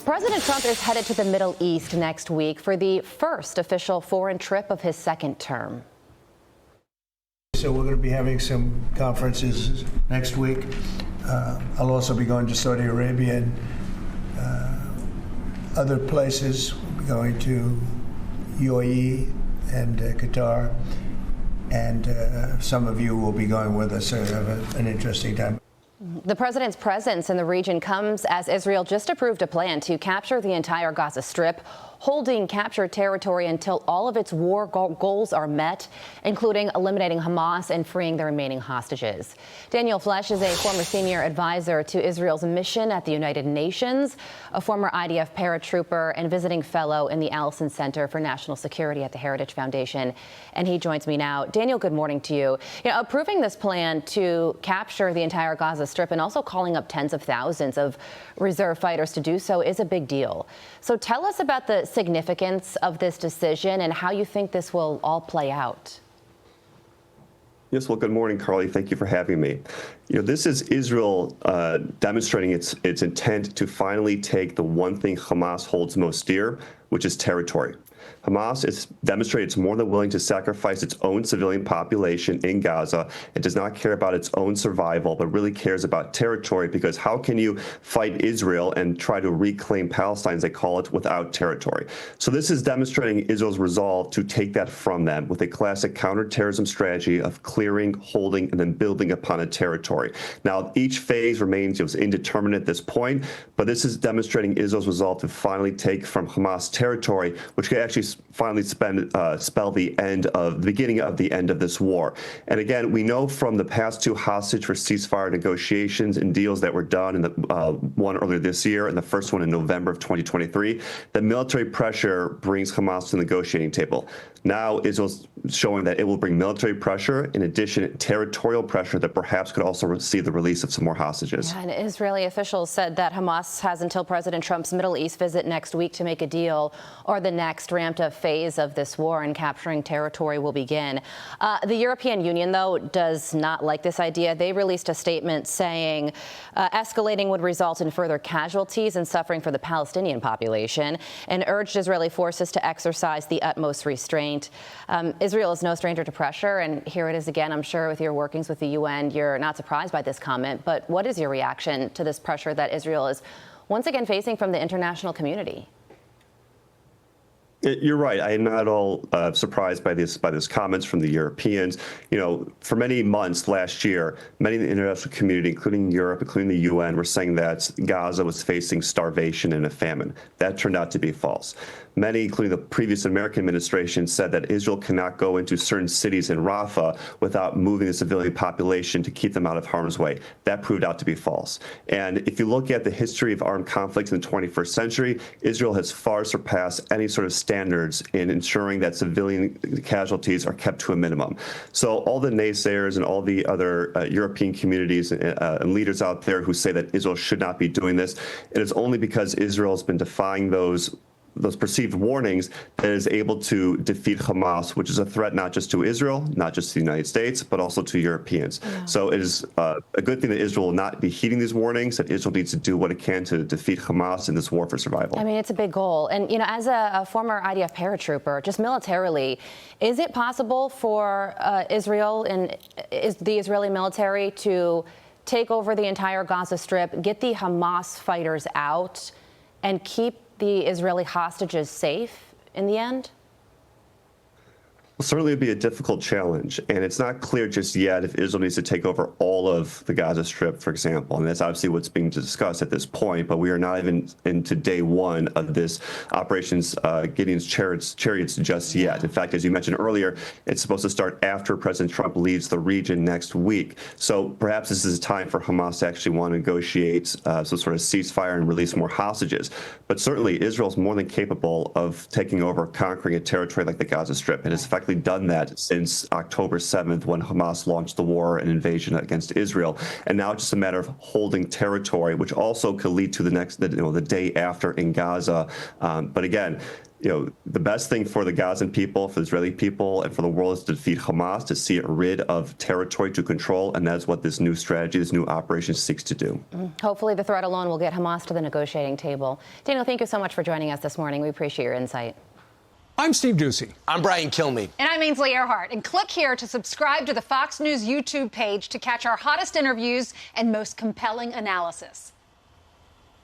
President Trump is headed to the Middle East next week for the first official foreign trip of his second term. So we're going to be having some conferences next week. I'll also be going to Saudi Arabia and other places. We'll be going to UAE and Qatar. And some of you will be going with us, so have an interesting time. The president's presence in the region comes as Israel just approved a plan to capture the entire Gaza Strip, holding captured territory until all of its war goals are met, including eliminating Hamas and freeing the remaining hostages. Daniel Flesch is a former senior advisor to Israel's mission at the United Nations, a former IDF paratrooper and visiting fellow in the Allison Center for National Security at the Heritage Foundation. And he joins me now. Daniel, good morning to you. Approving this plan to capture the entire Gaza Strip and also calling up tens of thousands of reserve fighters to do so is a big deal. So tell us about the significance of this decision and how you think this will all play out. Yes, well, good morning, Carly. Thank you for having me. This is Israel demonstrating its intent to finally take the one thing Hamas holds most dear, which is territory. Hamas has demonstrated it's more than willing to sacrifice its own civilian population in Gaza. It does not care about its own survival, but really cares about territory, because how can you fight Israel and try to reclaim Palestine, as they call it, without territory? So this is demonstrating Israel's resolve to take that from them with a classic counterterrorism strategy of clearing, holding, and then building upon a territory. Now, each phase remains indeterminate at this point, but this is demonstrating Israel's resolve to finally take from Hamas territory, which could actually finally spell the beginning of the end of this war. And again, we know from the past two hostage for ceasefire negotiations and deals that were done, in the one earlier this year and the first one in November of 2023, that military pressure brings Hamas to the negotiating table. Now Israel's showing that it will bring military pressure, in addition territorial pressure that perhaps could also see the release of some more hostages. Yeah, and Israeli officials said that Hamas has until President Trump's Middle East visit next week to make a deal, or the next ramped-up phase of this war and capturing territory will begin. The European Union, though, does not like this idea. They released a statement saying escalating would result in further casualties and suffering for the Palestinian population, and urged Israeli forces to exercise the utmost restraint. Israel is no stranger to pressure, and here it is again. I'm sure with your workings with the UN, you're not surprised by this comment, but what is your reaction to this pressure that Israel is once again facing from the international community? You're right. I am not at all surprised by this comments from the Europeans. For many months last year, many in the international community, including Europe, including the UN, were saying that Gaza was facing starvation and a famine. That turned out to be false. Many, including the previous American administration, said that Israel cannot go into certain cities in Rafah without moving the civilian population to keep them out of harm's way. That proved out to be false. And if you look at the history of armed conflicts in the 21st century, Israel has far surpassed any sort of standards in ensuring that civilian casualties are kept to a minimum. So all the naysayers and all the other European communities and leaders out there who say that Israel should not be doing this, it is only because Israel has been defying those perceived warnings that is able to defeat Hamas, which is a threat not just to Israel, not just to the United States, but also to Europeans. Yeah. So it is a good thing that Israel will not be heeding these warnings, that Israel needs to do what it can to defeat Hamas in this war for survival. I mean, it's a big goal. And, as a former IDF paratrooper, just militarily, is it possible for Israel and the Israeli military to take over the entire Gaza Strip, get the Hamas fighters out, and keep the Israeli hostages safe in the end? Well, certainly it'd be a difficult challenge, and it's not clear just yet if Israel needs to take over all of the Gaza Strip, for example. And that's obviously what's being discussed at this point, but we are not even into day one of this Operations Gideon's Chariots just yet. In fact, as you mentioned earlier, it's supposed to start after President Trump leaves the region next week. So perhaps this is a time for Hamas to actually want to negotiate some sort of ceasefire and release more hostages. But certainly Israel's more than capable of taking over, conquering a territory like the Gaza Strip. It has effectively done that since October 7th, when Hamas launched the war and invasion against Israel. And now it's just a matter of holding territory, which also could lead to the day after in Gaza. But again, the best thing for the Gazan people, for the Israeli people, and for the world is to defeat Hamas, to see it rid of territory to control, and that's what this new strategy, this new operation seeks to do. Hopefully the threat alone will get Hamas to the negotiating table. Daniel, thank you so much for joining us this morning. We appreciate your insight. I'm Steve Ducey. I'm Brian Kilmeade. And I'm Ainsley Earhart. And click here to subscribe to the Fox News YouTube page to catch our hottest interviews and most compelling analysis.